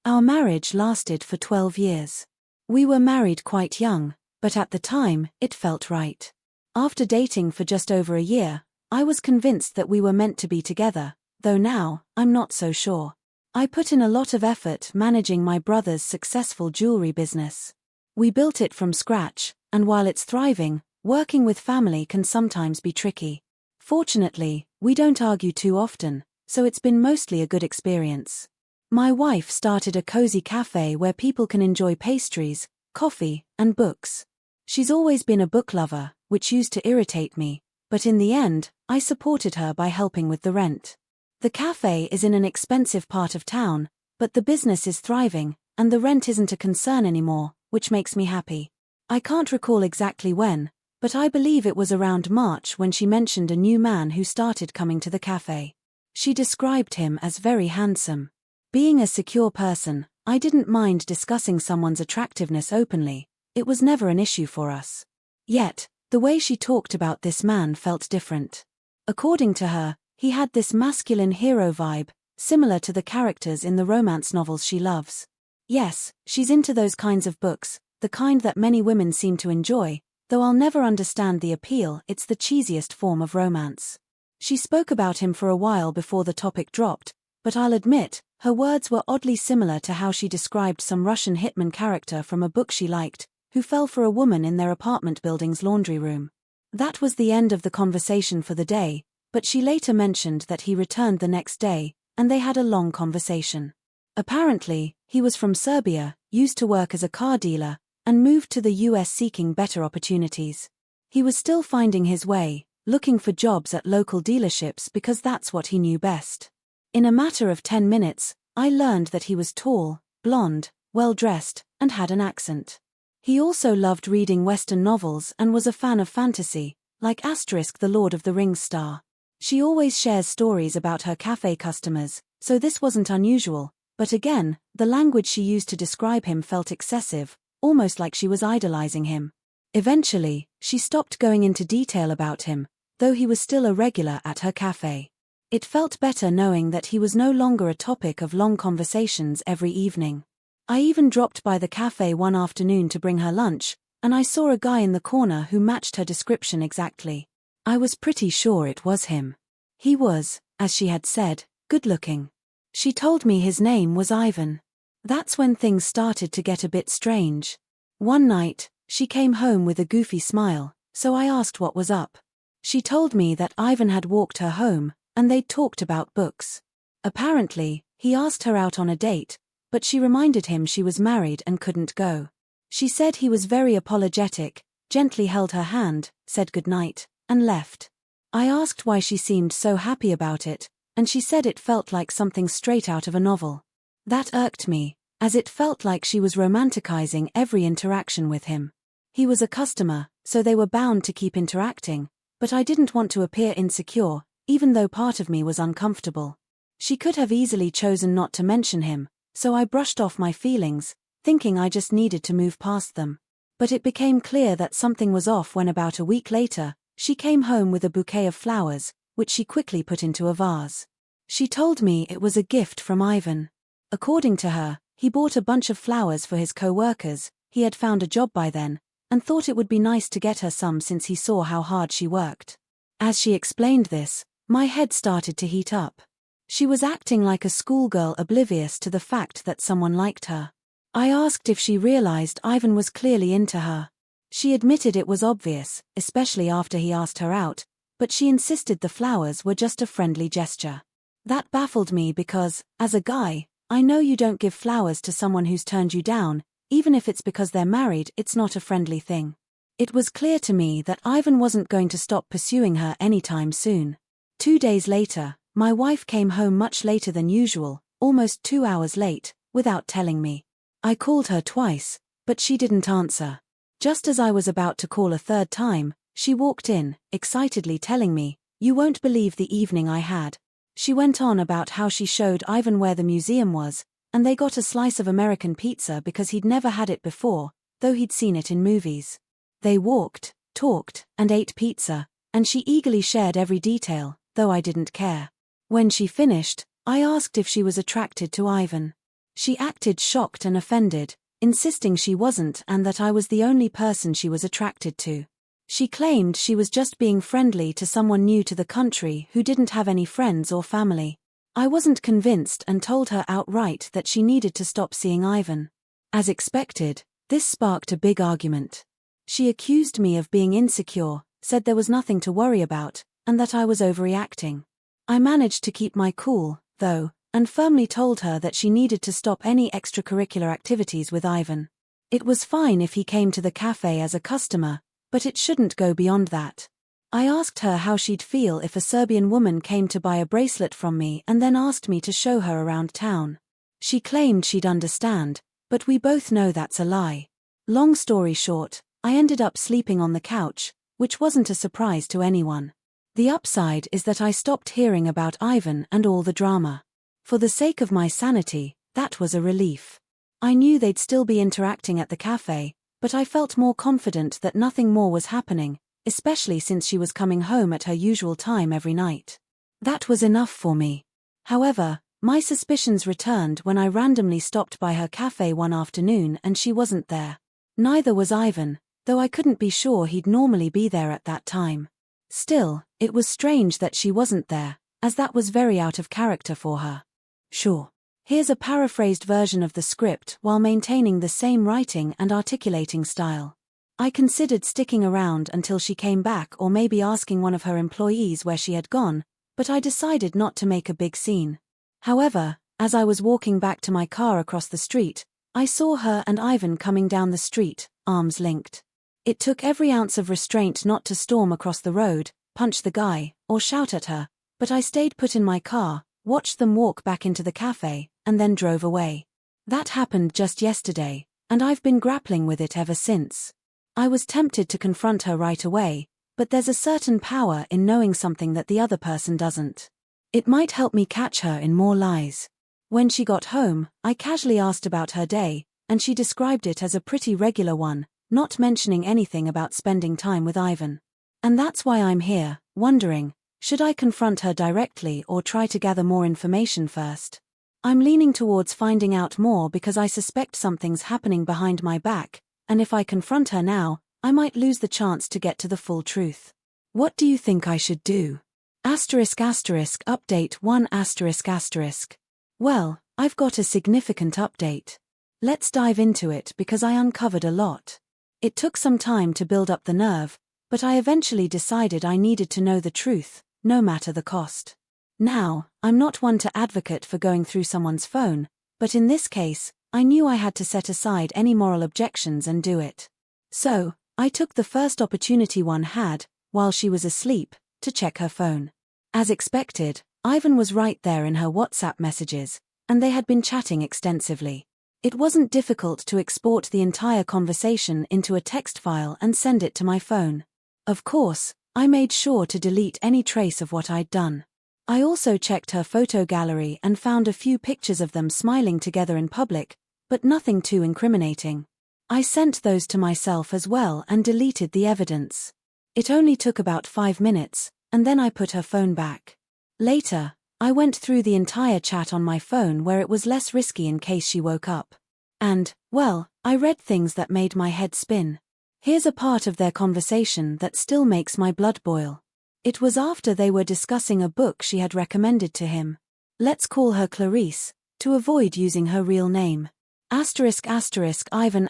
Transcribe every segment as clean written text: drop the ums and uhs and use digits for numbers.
Our marriage lasted for 12 years. We were married quite young, but at the time, it felt right. After dating for just over a year, I was convinced that we were meant to be together, though now, I'm not so sure. I put in a lot of effort managing my brother's successful jewelry business. We built it from scratch, and while it's thriving, working with family can sometimes be tricky. Fortunately, we don't argue too often, so it's been mostly a good experience. My wife started a cozy cafe where people can enjoy pastries, coffee, and books. She's always been a book lover, which used to irritate me, but in the end, I supported her by helping with the rent. The cafe is in an expensive part of town, but the business is thriving, and the rent isn't a concern anymore, which makes me happy. I can't recall exactly when, but I believe it was around March when she mentioned a new man who started coming to the cafe. She described him as very handsome. Being a secure person, I didn't mind discussing someone's attractiveness openly. It was never an issue for us. Yet, the way she talked about this man felt different. According to her, he had this masculine hero vibe, similar to the characters in the romance novels she loves. Yes, she's into those kinds of books, the kind that many women seem to enjoy, though I'll never understand the appeal. It's the cheesiest form of romance. She spoke about him for a while before the topic dropped, but I'll admit, her words were oddly similar to how she described some Russian hitman character from a book she liked, who fell for a woman in their apartment building's laundry room. That was the end of the conversation for the day, but she later mentioned that he returned the next day, and they had a long conversation. Apparently, he was from Serbia, used to work as a car dealer, and moved to the US seeking better opportunities. He was still finding his way, looking for jobs at local dealerships because that's what he knew best. In a matter of 10 minutes, I learned that he was tall, blonde, well-dressed, and had an accent. He also loved reading Western novels and was a fan of fantasy, like the Lord of the Rings star. She always shares stories about her cafe customers, so this wasn't unusual, but again, the language she used to describe him felt excessive, almost like she was idolizing him. Eventually, she stopped going into detail about him, though he was still a regular at her cafe. It felt better knowing that he was no longer a topic of long conversations every evening. I even dropped by the cafe one afternoon to bring her lunch, and I saw a guy in the corner who matched her description exactly. I was pretty sure it was him. He was, as she had said, good-looking. She told me his name was Ivan. That's when things started to get a bit strange. One night, she came home with a goofy smile, so I asked what was up. She told me that Ivan had walked her home, and they'd talked about books. Apparently, he asked her out on a date, but she reminded him she was married and couldn't go. She said he was very apologetic, gently held her hand, said goodnight, and left. I asked why she seemed so happy about it, and she said it felt like something straight out of a novel. That irked me, as it felt like she was romanticizing every interaction with him. He was a customer, so they were bound to keep interacting, but I didn't want to appear insecure, even though part of me was uncomfortable. She could have easily chosen not to mention him, so I brushed off my feelings, thinking I just needed to move past them. But it became clear that something was off when about a week later, she came home with a bouquet of flowers, which she quickly put into a vase. She told me it was a gift from Ivan. According to her, he bought a bunch of flowers for his co-workers, he had found a job by then, and thought it would be nice to get her some since he saw how hard she worked. As she explained this, my head started to heat up. She was acting like a schoolgirl oblivious to the fact that someone liked her. I asked if she realized Ivan was clearly into her. She admitted it was obvious, especially after he asked her out, but she insisted the flowers were just a friendly gesture. That baffled me because, as a guy, I know you don't give flowers to someone who's turned you down, even if it's because they're married. It's not a friendly thing. It was clear to me that Ivan wasn't going to stop pursuing her anytime soon. 2 days later, my wife came home much later than usual, almost 2 hours late, without telling me. I called her twice, but she didn't answer. Just as I was about to call a third time, she walked in, excitedly telling me, "You won't believe the evening I had." She went on about how she showed Ivan where the museum was, and they got a slice of American pizza because he'd never had it before, though he'd seen it in movies. They walked, talked, and ate pizza, and she eagerly shared every detail, though I didn't care. When she finished, I asked if she was attracted to Ivan. She acted shocked and offended, insisting she wasn't and that I was the only person she was attracted to. She claimed she was just being friendly to someone new to the country who didn't have any friends or family. I wasn't convinced and told her outright that she needed to stop seeing Ivan. As expected, this sparked a big argument. She accused me of being insecure, said there was nothing to worry about, and that I was overreacting. I managed to keep my cool, though, and firmly told her that she needed to stop any extracurricular activities with Ivan. It was fine if he came to the cafe as a customer, but it shouldn't go beyond that. I asked her how she'd feel if a Serbian woman came to buy a bracelet from me and then asked me to show her around town. She claimed she'd understand, but we both know that's a lie. Long story short, I ended up sleeping on the couch, which wasn't a surprise to anyone. The upside is that I stopped hearing about Ivan and all the drama. For the sake of my sanity, that was a relief. I knew they'd still be interacting at the cafe, but I felt more confident that nothing more was happening, especially since she was coming home at her usual time every night. That was enough for me. However, my suspicions returned when I randomly stopped by her cafe one afternoon and she wasn't there. Neither was Ivan, though I couldn't be sure he'd normally be there at that time. Still, it was strange that she wasn't there, as that was very out of character for her. Sure. Here's a paraphrased version of the script while maintaining the same writing and articulating style. I considered sticking around until she came back or maybe asking one of her employees where she had gone, but I decided not to make a big scene. However, as I was walking back to my car across the street, I saw her and Ivan coming down the street, arms linked. It took every ounce of restraint not to storm across the road, punch the guy, or shout at her, but I stayed put in my car, watched them walk back into the cafe, and then drove away. That happened just yesterday, and I've been grappling with it ever since. I was tempted to confront her right away, but there's a certain power in knowing something that the other person doesn't. It might help me catch her in more lies. When she got home, I casually asked about her day, and she described it as a pretty regular one, not mentioning anything about spending time with Ivan. And that's why I'm here, wondering, should I confront her directly or try to gather more information first? I'm leaning towards finding out more because I suspect something's happening behind my back, and if I confront her now, I might lose the chance to get to the full truth. What do you think I should do? Update 1 ***. Well, I've got a significant update. Let's dive into it because I uncovered a lot. It took some time to build up the nerve, but I eventually decided I needed to know the truth, no matter the cost. Now, I'm not one to advocate for going through someone's phone, but in this case, I knew I had to set aside any moral objections and do it. So, I took the first opportunity one had, while she was asleep, to check her phone. As expected, Ivan was right there in her WhatsApp messages, and they had been chatting extensively. It wasn't difficult to export the entire conversation into a text file and send it to my phone. Of course, I made sure to delete any trace of what I'd done. I also checked her photo gallery and found a few pictures of them smiling together in public, but nothing too incriminating. I sent those to myself as well and deleted the evidence. It only took about 5 minutes, and then I put her phone back. Later, I went through the entire chat on my phone where it was less risky in case she woke up. And, well, I read things that made my head spin. Here's a part of their conversation that still makes my blood boil. It was after they were discussing a book she had recommended to him. Let's call her Clarice, to avoid using her real name. Ivan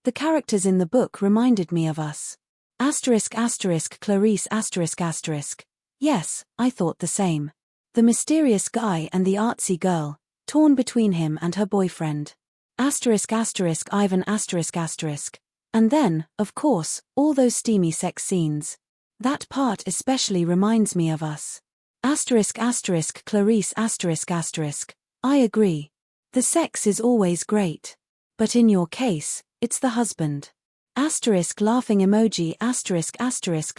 The characters in the book reminded me of us. Clarice Yes, I thought the same. The mysterious guy and the artsy girl, torn between him and her boyfriend. Ivan And then, of course, all those steamy sex scenes. That part especially reminds me of us. Clarice I agree. The sex is always great. But in your case, it's the husband. Laughing emoji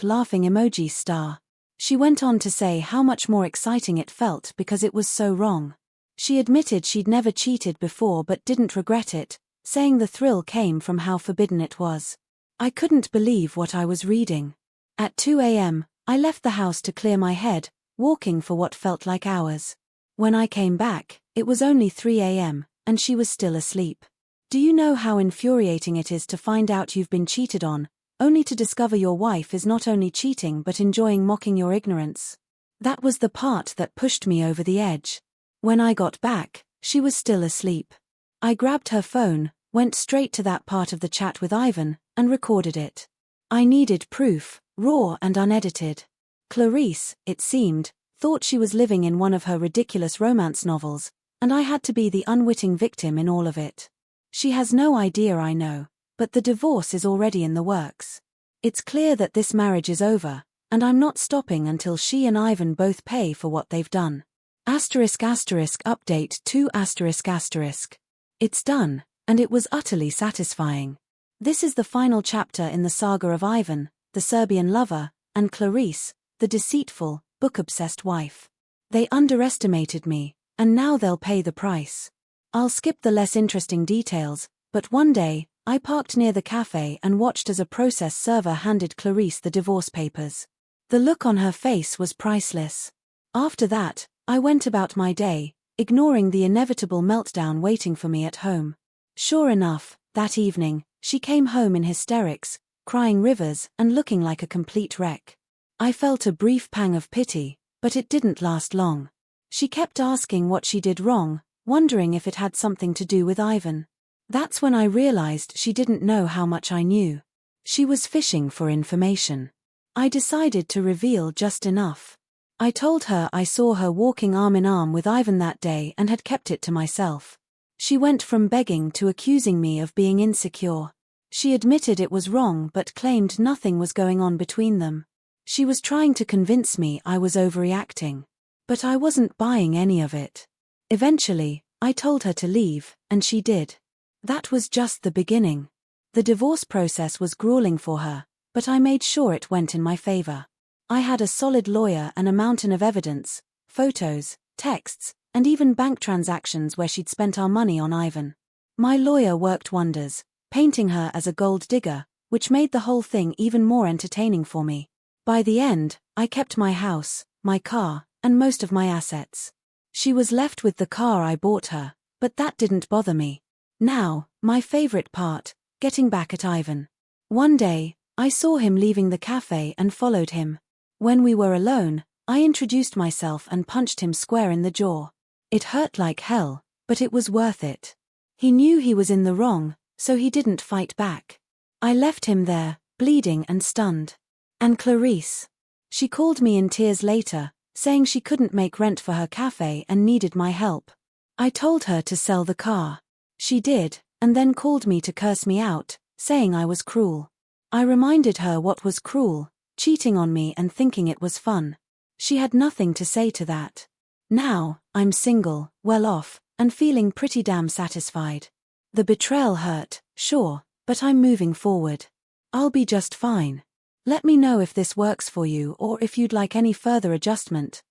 laughing emoji star. She went on to say how much more exciting it felt because it was so wrong. She admitted she'd never cheated before but didn't regret it, saying the thrill came from how forbidden it was. I couldn't believe what I was reading. At 2 a.m., I left the house to clear my head, walking for what felt like hours. When I came back, It was only 3 a.m., and she was still asleep. Do you know how infuriating it is to find out you've been cheated on, only to discover your wife is not only cheating but enjoying mocking your ignorance? That was the part that pushed me over the edge. When I got back, she was still asleep. I grabbed her phone, went straight to that part of the chat with Ivan, and recorded it. I needed proof, raw and unedited. Clarice, it seemed, thought she was living in one of her ridiculous romance novels, and I had to be the unwitting victim in all of it. She has no idea, I know, but the divorce is already in the works. It's clear that this marriage is over, and I'm not stopping until she and Ivan both pay for what they've done. Update 2 ***. It's done, and it was utterly satisfying. This is the final chapter in the saga of Ivan, the Serbian lover, and Clarice, the deceitful, book-obsessed wife. They underestimated me, and now they'll pay the price. I'll skip the less interesting details, but one day, I parked near the cafe and watched as a process server handed Clarice the divorce papers. The look on her face was priceless. After that, I went about my day, ignoring the inevitable meltdown waiting for me at home. Sure enough, that evening, she came home in hysterics, crying rivers and looking like a complete wreck. I felt a brief pang of pity, but it didn't last long. She kept asking what she did wrong, wondering if it had something to do with Ivan. That's when I realized she didn't know how much I knew. She was fishing for information. I decided to reveal just enough. I told her I saw her walking arm in arm with Ivan that day and had kept it to myself. She went from begging to accusing me of being insecure. She admitted it was wrong but claimed nothing was going on between them. She was trying to convince me I was overreacting. But I wasn't buying any of it. Eventually, I told her to leave, and she did. That was just the beginning. The divorce process was grueling for her, but I made sure it went in my favor. I had a solid lawyer and a mountain of evidence, photos, texts, and even bank transactions where she'd spent our money on Ivan. My lawyer worked wonders, painting her as a gold digger, which made the whole thing even more entertaining for me. By the end, I kept my house, my car, and most of my assets. She was left with the car I bought her, but that didn't bother me. Now, my favorite part, getting back at Ivan. One day, I saw him leaving the cafe and followed him. When we were alone, I introduced myself and punched him square in the jaw. It hurt like hell, but it was worth it. He knew he was in the wrong, so he didn't fight back. I left him there, bleeding and stunned. And Clarice. She called me in tears later, saying she couldn't make rent for her cafe and needed my help. I told her to sell the car. She did, and then called me to curse me out, saying I was cruel. I reminded her what was cruel, cheating on me and thinking it was fun. She had nothing to say to that. Now, I'm single, well off, and feeling pretty damn satisfied. The betrayal hurt, sure, but I'm moving forward. I'll be just fine. Let me know if this works for you or if you'd like any further adjustment.